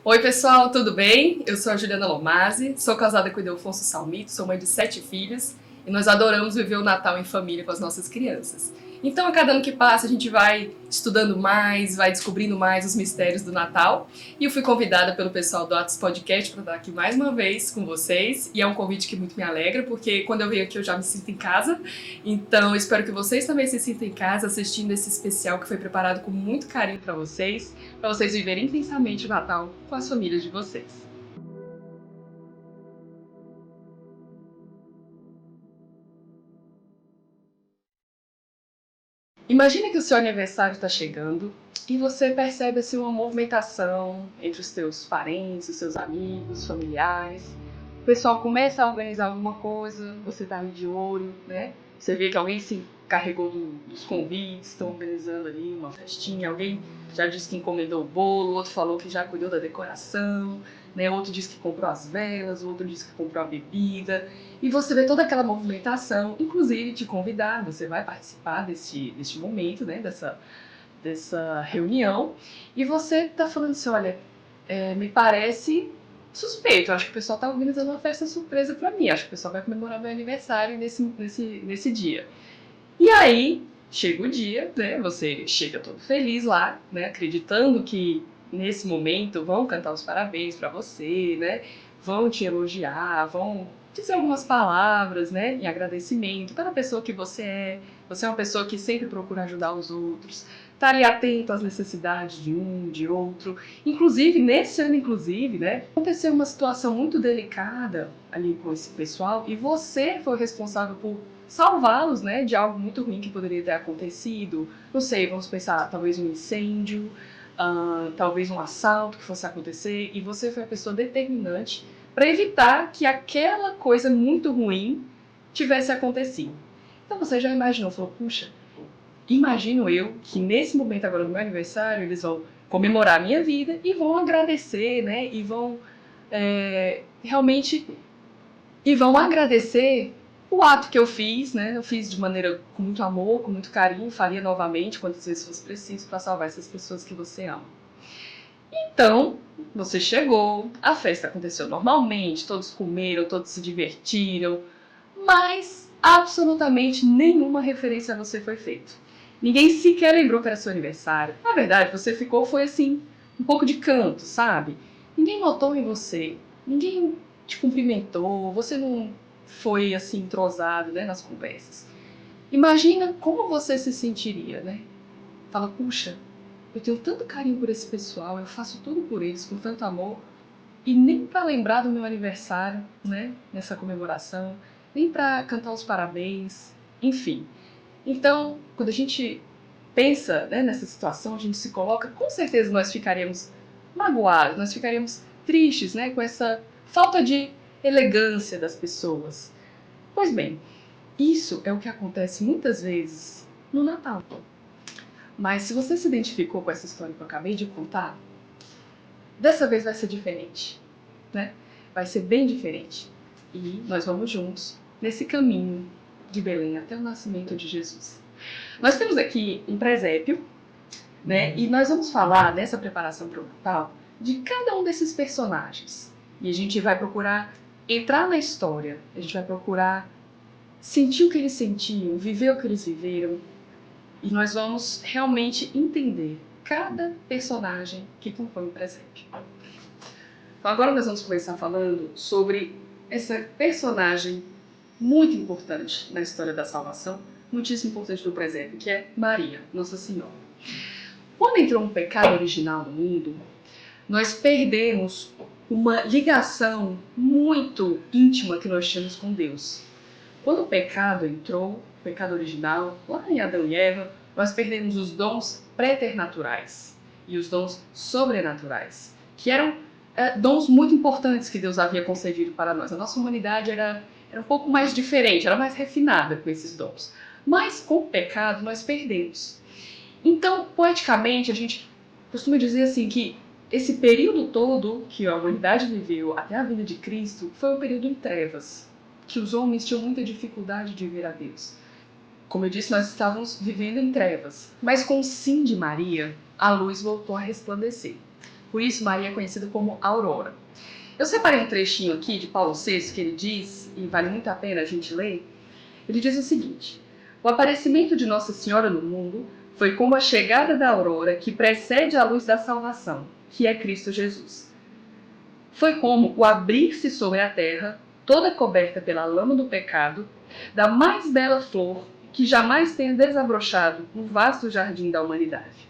Oi pessoal, tudo bem? Eu sou a Juliana Lomazzi, sou casada com o Ildefonso Salmito, sou mãe de 7 filhos e nós adoramos viver o Natal em família com as nossas crianças. Então a cada ano que passa a gente vai estudando mais, vai descobrindo mais os mistérios do Natal e eu fui convidada pelo pessoal do Atos Podcast para estar aqui mais uma vez com vocês e é um convite que muito me alegra porque quando eu venho aqui eu já me sinto em casa, então eu espero que vocês também se sintam em casa assistindo esse especial que foi preparado com muito carinho para vocês viverem intensamente o Natal com as famílias de vocês. Imagine que o seu aniversário está chegando e você percebe assim, uma movimentação entre os seus parentes, os seus amigos, familiares. O pessoal começa a organizar alguma coisa, você está ali de olho, né? Você vê que alguém se carregou dos convites, estão organizando ali uma festinha, alguém já disse que encomendou o bolo, outro falou que já cuidou da decoração, né? Outro disse que comprou as velas, outro disse que comprou a bebida. E você vê toda aquela movimentação, inclusive te convidar, você vai participar deste momento, né? Dessa reunião. E você está falando assim, olha, me parece suspeito. Acho que o pessoal está organizando uma festa surpresa para mim. Acho que o pessoal vai comemorar meu aniversário nesse dia. E aí, chega o dia, né? Você chega todo feliz lá, né? Acreditando que nesse momento vão cantar os parabéns para você, né? Vão te elogiar, vão dizer algumas palavras, né? Em agradecimento pela pessoa que você é. Você é uma pessoa que sempre procura ajudar os outros, tá ali atento às necessidades de um, de outro. Inclusive, nesse ano, né? Aconteceu uma situação muito delicada ali com esse pessoal e você foi responsável por salvá-los, né, de algo muito ruim que poderia ter acontecido. Não sei, vamos pensar, talvez um incêndio, talvez um assalto que fosse acontecer, e você foi a pessoa determinante para evitar que aquela coisa muito ruim tivesse acontecido. Então você já imaginou, falou, puxa, imagino eu que nesse momento agora do meu aniversário eles vão comemorar a minha vida e vão agradecer, né, e vão realmente e vão agradecer o ato que eu fiz, né? Eu fiz de maneira com muito amor, com muito carinho, faria novamente quantas vezes fosse preciso para salvar essas pessoas que você ama. Então, você chegou, a festa aconteceu normalmente, todos comeram, todos se divertiram, mas absolutamente nenhuma referência a você foi feita. Ninguém sequer lembrou que era seu aniversário. Na verdade, você ficou, foi assim, um pouco de canto, sabe? Ninguém notou em você, ninguém te cumprimentou, você não foi assim entrosado, né, nas conversas. Imagina como você se sentiria, né? Fala, puxa, eu tenho tanto carinho por esse pessoal, eu faço tudo por eles com tanto amor, e nem para lembrar do meu aniversário, né, nessa comemoração, nem para cantar os parabéns, enfim. Então, quando a gente pensa, né, nessa situação, a gente se coloca, com certeza nós ficaríamos magoados, nós ficaríamos tristes, né, com essa falta de elegância das pessoas. Pois bem, isso é o que acontece muitas vezes no Natal. Mas se você se identificou com essa história que eu acabei de contar, dessa vez vai ser diferente, né? Vai ser bem diferente. E nós vamos juntos nesse caminho de Belém até o nascimento de Jesus. Nós temos aqui um presépio, né? E nós vamos falar nessa preparação para o Natal de cada um desses personagens. E a gente vai procurar entrar na história, a gente vai procurar sentir o que eles sentiam, viver o que eles viveram. E nós vamos realmente entender cada personagem que compõe o presépio. Então agora nós vamos começar falando sobre essa personagem muito importante na história da salvação, muitíssimo importante do presépio, que é Maria, Nossa Senhora. Quando entrou um pecado original no mundo, nós perdemos uma ligação muito íntima que nós tínhamos com Deus. Quando o pecado entrou, o pecado original, lá em Adão e Eva, nós perdemos os dons preternaturais e os dons sobrenaturais, que eram dons muito importantes que Deus havia concedido para nós. A nossa humanidade era um pouco mais diferente, era mais refinada com esses dons. Mas com o pecado nós perdemos. Então, poeticamente, a gente costuma dizer assim que esse período todo que a humanidade viveu até a vinda de Cristo foi um período em trevas, que os homens tinham muita dificuldade de ver a Deus. Como eu disse, nós estávamos vivendo em trevas, mas com o sim de Maria, a luz voltou a resplandecer. Por isso Maria é conhecida como Aurora. Eu separei um trechinho aqui de Paulo VI que ele diz, e vale muito a pena a gente ler. Ele diz o seguinte: o aparecimento de Nossa Senhora no mundo foi como a chegada da aurora que precede a luz da salvação, que é Cristo Jesus. Foi como o abrir-se sobre a terra, toda coberta pela lama do pecado, da mais bela flor que jamais tenha desabrochado no vasto jardim da humanidade.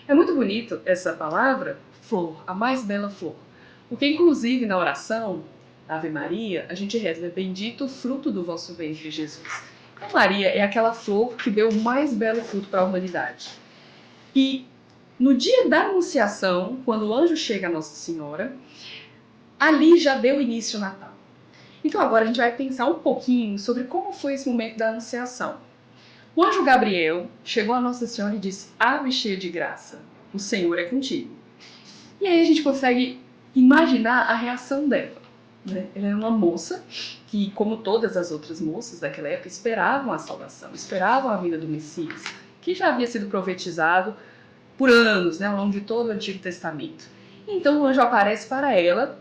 É muito bonito essa palavra, flor, a mais bela flor, porque inclusive na oração, Ave Maria, a gente reza: bendito o fruto do vosso ventre, Jesus. Então Maria é aquela flor que deu o mais belo fruto para a humanidade. E no dia da Anunciação, quando o anjo chega a Nossa Senhora, ali já deu início o Natal. Então agora a gente vai pensar um pouquinho sobre como foi esse momento da Anunciação. O anjo Gabriel chegou a Nossa Senhora e disse: Ave cheia de graça, o Senhor é contigo. E aí a gente consegue imaginar a reação dela. Né? Ela é uma moça que, como todas as outras moças daquela época, esperavam a salvação, esperavam a vinda do Messias, que já havia sido profetizado por anos, né, ao longo de todo o Antigo Testamento. Então o anjo aparece para ela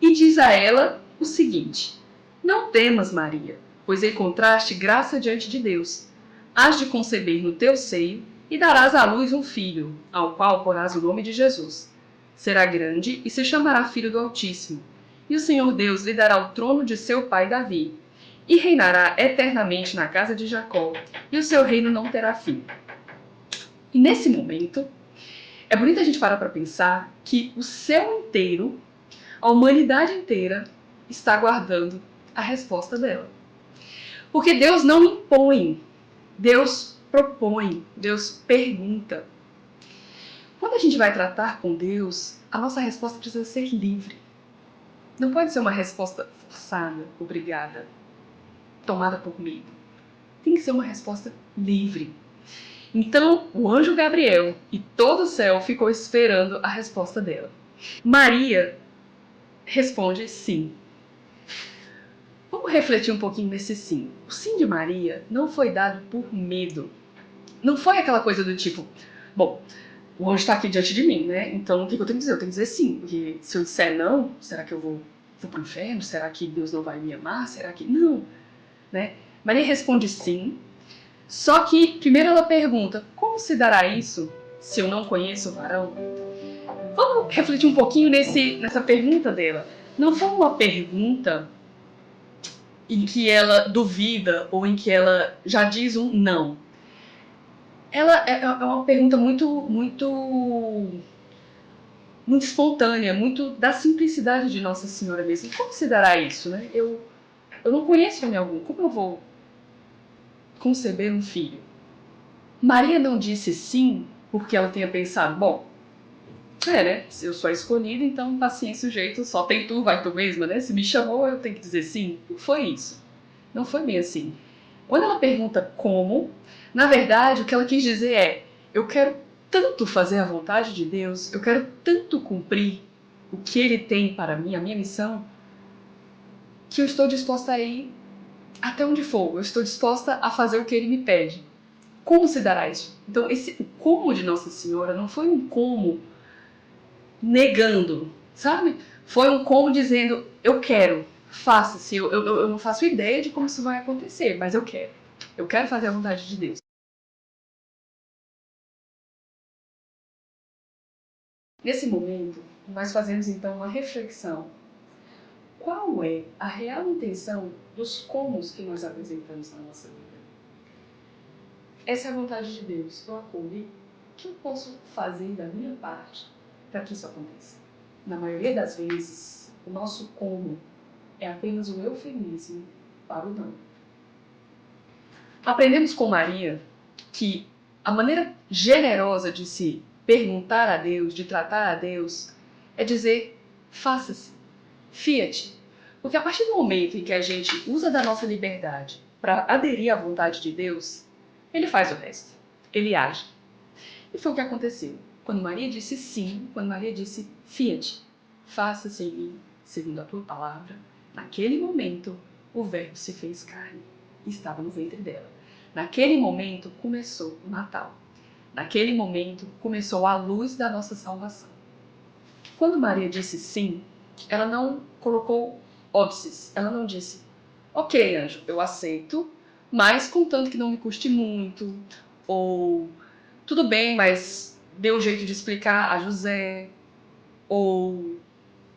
e diz a ela o seguinte: não temas, Maria, pois encontraste graça diante de Deus. Hás de conceber no teu seio e darás à luz um filho, ao qual porás o nome de Jesus. Será grande e se chamará Filho do Altíssimo. E o Senhor Deus lhe dará o trono de seu pai Davi, e reinará eternamente na casa de Jacó, e o seu reino não terá fim. E nesse momento, é bonito a gente parar para pensar que o céu inteiro, a humanidade inteira, está aguardando a resposta dela. Porque Deus não impõe, Deus propõe, Deus pergunta. Quando a gente vai tratar com Deus, a nossa resposta precisa ser livre. Não pode ser uma resposta forçada, obrigada, tomada por medo. Tem que ser uma resposta livre. Então, o anjo Gabriel e todo o céu ficou esperando a resposta dela. Maria responde sim. Vamos refletir um pouquinho nesse sim. O sim de Maria não foi dado por medo. Não foi aquela coisa do tipo, bom, o anjo está aqui diante de mim, né? Então o que eu tenho que dizer? Eu tenho que dizer sim. Porque se eu disser não, será que eu vou para o inferno? Será que Deus não vai me amar? Será que... Não. Né? Maria responde sim. Só que primeiro ela pergunta: como se dará isso se eu não conheço o varão? Vamos refletir um pouquinho nessa pergunta dela. Não foi uma pergunta em que ela duvida ou em que ela já diz um não. Ela é uma pergunta muito espontânea, muito da simplicidade de Nossa Senhora mesmo. Como se dará isso, né? Eu não conheço homem algum. Como eu vou conceber um filho? Maria não disse sim porque ela tenha pensado, bom, né? Eu sou a escolhida, então paciência, o jeito, só tem tu, vai tu mesma, né? Se me chamou, eu tenho que dizer sim. Não foi isso. Não foi bem assim. Quando ela pergunta como, na verdade, o que ela quis dizer é: eu quero tanto fazer a vontade de Deus, eu quero tanto cumprir o que Ele tem para mim, a minha missão, que eu estou disposta a ir até onde for. Eu estou disposta a fazer o que Ele me pede. Como se dará isso? Então, o como de Nossa Senhora não foi um como negando, sabe? Foi um como dizendo: eu quero, faça-se. Eu não faço ideia de como isso vai acontecer, mas eu quero. Eu quero fazer a vontade de Deus. Nesse momento, nós fazemos então uma reflexão. Qual é a real intenção dos comos que nós apresentamos na nossa vida? Essa é a vontade de Deus. Eu acolhi. O que eu posso fazer da minha parte para que isso aconteça? Na maioria das vezes, o nosso como é apenas um eufemismo para o não. Aprendemos com Maria que a maneira generosa de se perguntar a Deus, de tratar a Deus, é dizer: faça-se, fia-te. Porque a partir do momento em que a gente usa da nossa liberdade para aderir à vontade de Deus, Ele faz o resto. Ele age. E foi o que aconteceu. Quando Maria disse sim, quando Maria disse: fia-te, faça-se em mim, segundo a tua palavra, naquele momento o Verbo se fez carne e estava no ventre dela. Naquele momento começou o Natal. Naquele momento começou a luz da nossa salvação. quando Maria disse sim, ela não colocou óbices, ela não disse, ok, anjo, eu aceito, mas contanto que não me custe muito, ou tudo bem, mas dê um jeito de explicar a José, ou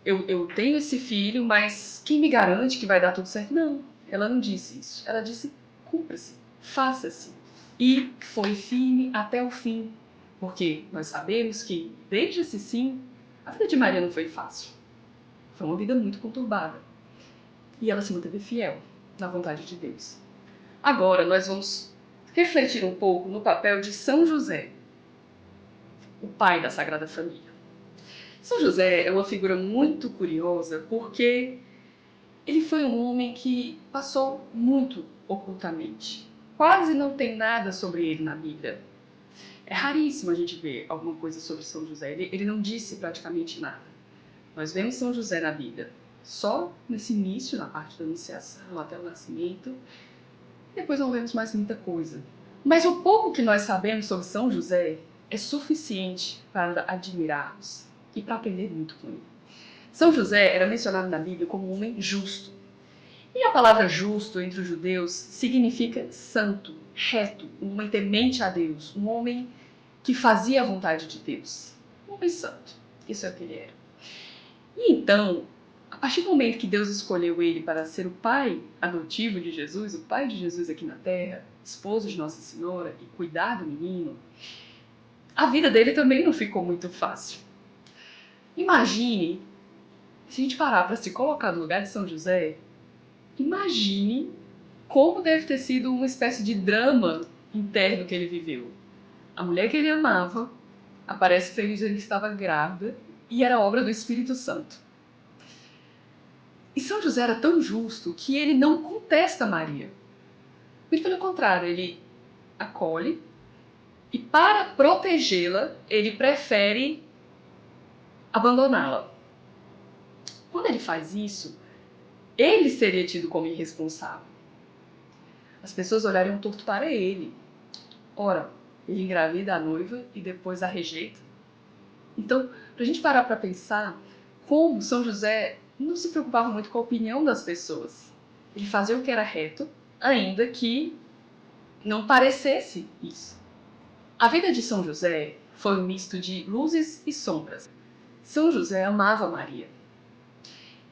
eu tenho esse filho, mas quem me garante que vai dar tudo certo? Não, ela não disse isso. Ela disse, cumpra-se, faça-se. E foi firme até o fim, porque nós sabemos que, desde esse sim, a vida de Maria não foi fácil. Foi uma vida muito conturbada. E ela se manteve fiel na vontade de Deus. Agora, nós vamos refletir um pouco no papel de São José, o pai da Sagrada Família. São José é uma figura muito curiosa porque ele foi um homem que passou muito ocultamente. Quase não tem nada sobre ele na Bíblia. É raríssimo a gente ver alguma coisa sobre São José. Ele não disse praticamente nada. Nós vemos São José na Bíblia só nesse início, na parte da Anunciação, até o nascimento. Depois não vemos mais muita coisa. Mas o pouco que nós sabemos sobre São José é suficiente para admirarmos e para aprender muito com ele. São José era mencionado na Bíblia como um homem justo. E a palavra justo entre os judeus significa santo, reto, um homem temente a Deus, um homem que fazia a vontade de Deus. Um homem santo. Isso é o que ele era. E então, a partir do momento que Deus escolheu ele para ser o pai adotivo de Jesus, o pai de Jesus aqui na terra, esposo de Nossa Senhora e cuidar do menino, a vida dele também não ficou muito fácil. Imagine, se a gente parar para se colocar no lugar de São José, imagine como deve ter sido uma espécie de drama interno que ele viveu. A mulher que ele amava aparece feliz dizendo que estava grávida e era obra do Espírito Santo. E São José era tão justo que ele não contesta Maria. Muito pelo contrário, ele acolhe e para protegê-la, ele prefere abandoná-la. Quando ele faz isso, ele seria tido como irresponsável. As pessoas olhariam torto para ele. Ora, ele engravida a noiva e depois a rejeita. Então, para a gente parar para pensar como São José não se preocupava muito com a opinião das pessoas. Ele fazia o que era reto, ainda que não parecesse isso. A vida de São José foi um misto de luzes e sombras. São José amava Maria.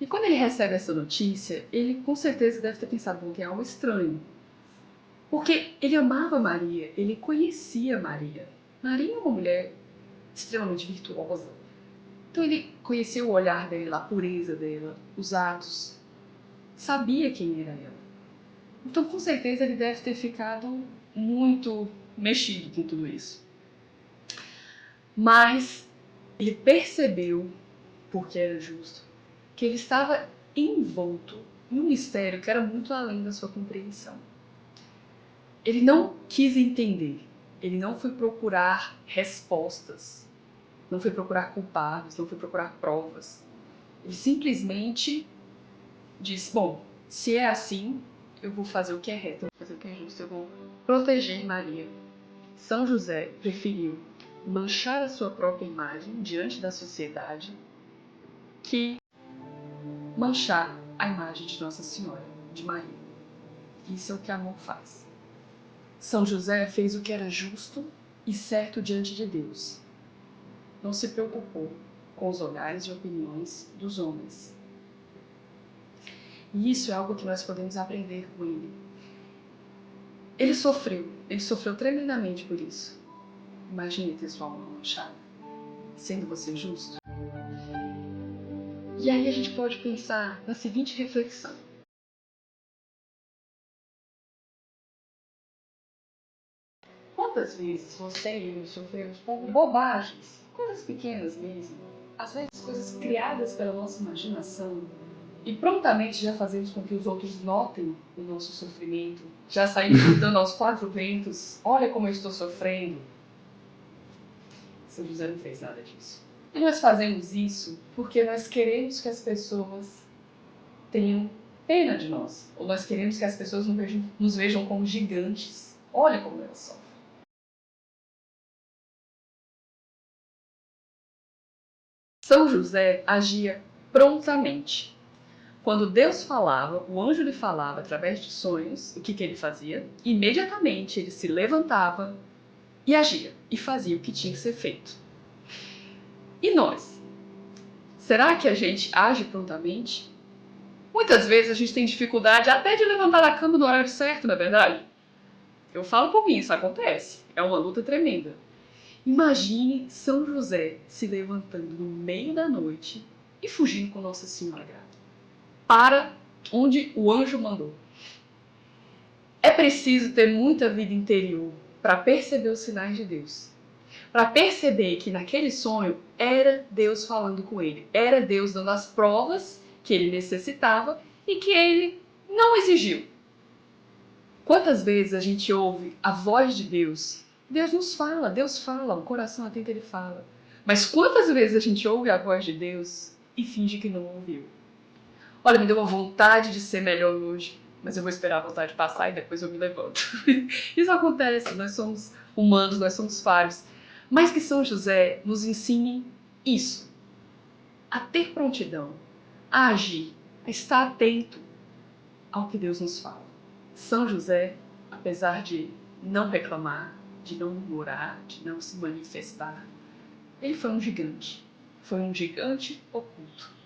E quando ele recebe essa notícia, ele com certeza deve ter pensado, bom, que é algo estranho. Porque ele amava Maria, ele conhecia Maria. Maria é uma mulher extremamente virtuosa. Então ele conhecia o olhar dela, a pureza dela, os atos. Sabia quem era ela. Então com certeza ele deve ter ficado muito mexido com tudo isso. Mas ele percebeu, porque era justo, que ele estava envolto em um mistério que era muito além da sua compreensão. Ele não quis entender, ele não foi procurar respostas, não foi procurar culpados, não foi procurar provas. Ele simplesmente disse, bom, se é assim, eu vou fazer o que é reto, eu vou fazer o que é justo, eu vou proteger Maria. São José preferiu manchar a sua própria imagem diante da sociedade que manchar a imagem de Nossa Senhora, de Maria. Isso é o que amor faz. São José fez o que era justo e certo diante de Deus. Não se preocupou com os olhares e opiniões dos homens. E isso é algo que nós podemos aprender com ele. Ele sofreu tremendamente por isso. Imagine ter sua alma manchada, sendo você justo. E aí a gente pode pensar na seguinte reflexão. Quantas vezes você e eu sofremos por bobagens, coisas pequenas mesmo, às vezes coisas criadas pela nossa imaginação, e prontamente já fazemos com que os outros notem o nosso sofrimento, já saímos gritando aos quatro ventos, olha como eu estou sofrendo. São José não fez nada disso. E nós fazemos isso porque nós queremos que as pessoas tenham pena de nós, ou nós queremos que as pessoas nos vejam como gigantes. Olha como elas sofrem. São José agia prontamente. Quando Deus falava, o anjo lhe falava através de sonhos, o que ele fazia? Imediatamente ele se levantava e agia, e fazia o que tinha que ser feito. E nós? Será que a gente age prontamente? Muitas vezes a gente tem dificuldade até de levantar da cama no horário certo, não é verdade? Eu falo por mim, isso acontece. É uma luta tremenda. Imagine São José se levantando no meio da noite e fugindo com Nossa Senhora grávida para onde o anjo mandou. É preciso ter muita vida interior para perceber os sinais de Deus. Para perceber que naquele sonho era Deus falando com ele. Era Deus dando as provas que ele necessitava e que ele não exigiu. Quantas vezes a gente ouve a voz de Deus? Deus fala, o coração atento ele fala. Mas quantas vezes a gente ouve a voz de Deus e finge que não ouviu? Olha, me deu uma vontade de ser melhor hoje, mas eu vou esperar a vontade passar e depois eu me levanto. Isso acontece, nós somos humanos, nós somos falhos. Mas que São José nos ensine isso, a ter prontidão, a agir, a estar atento ao que Deus nos fala. São José, apesar de não reclamar, de não murmurar, de não se manifestar, ele foi um gigante. Foi um gigante oculto.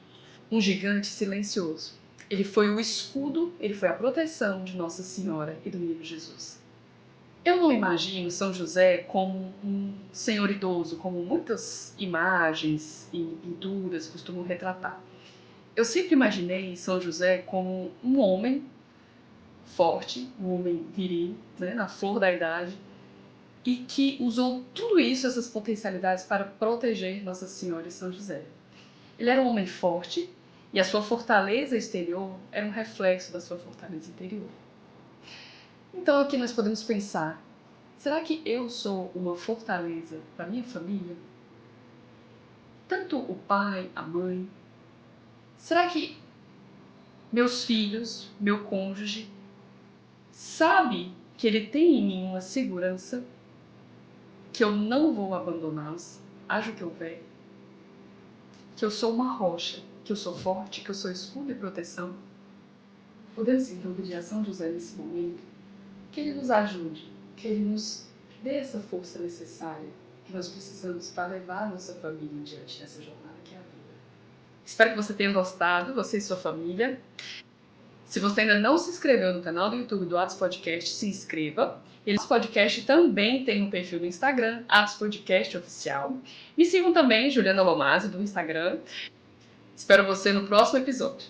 Um gigante silencioso. Ele foi o escudo, ele foi a proteção de Nossa Senhora e do Menino Jesus. Eu não imagino São José como um senhor idoso, como muitas imagens e pinturas costumam retratar. Eu sempre imaginei São José como um homem forte, um homem viril, né, na flor da idade, e que usou tudo isso, essas potencialidades, para proteger Nossa Senhora e São José. Ele era um homem forte e a sua fortaleza exterior era um reflexo da sua fortaleza interior. Então aqui nós podemos pensar, será que eu sou uma fortaleza para minha família? Tanto o pai, a mãe. Será que meus filhos, meu cônjuge, sabe que ele tem em mim uma segurança, que eu não vou abandoná-los, haja o que houver? Que eu sou uma rocha, que eu sou forte, que eu sou escudo e proteção? Podemos então pedir a São José nesse momento que ele nos ajude, que ele nos dê essa força necessária que nós precisamos para levar a nossa família em diante dessa jornada que é a vida. Espero que você tenha gostado, você e sua família. Se você ainda não se inscreveu no canal do YouTube do Atos Podcast, se inscreva. Esse podcast também tem um perfil no Instagram, Atos Podcast Oficial. Me sigam também, Juliana Lomazzi, do Instagram. Espero você no próximo episódio.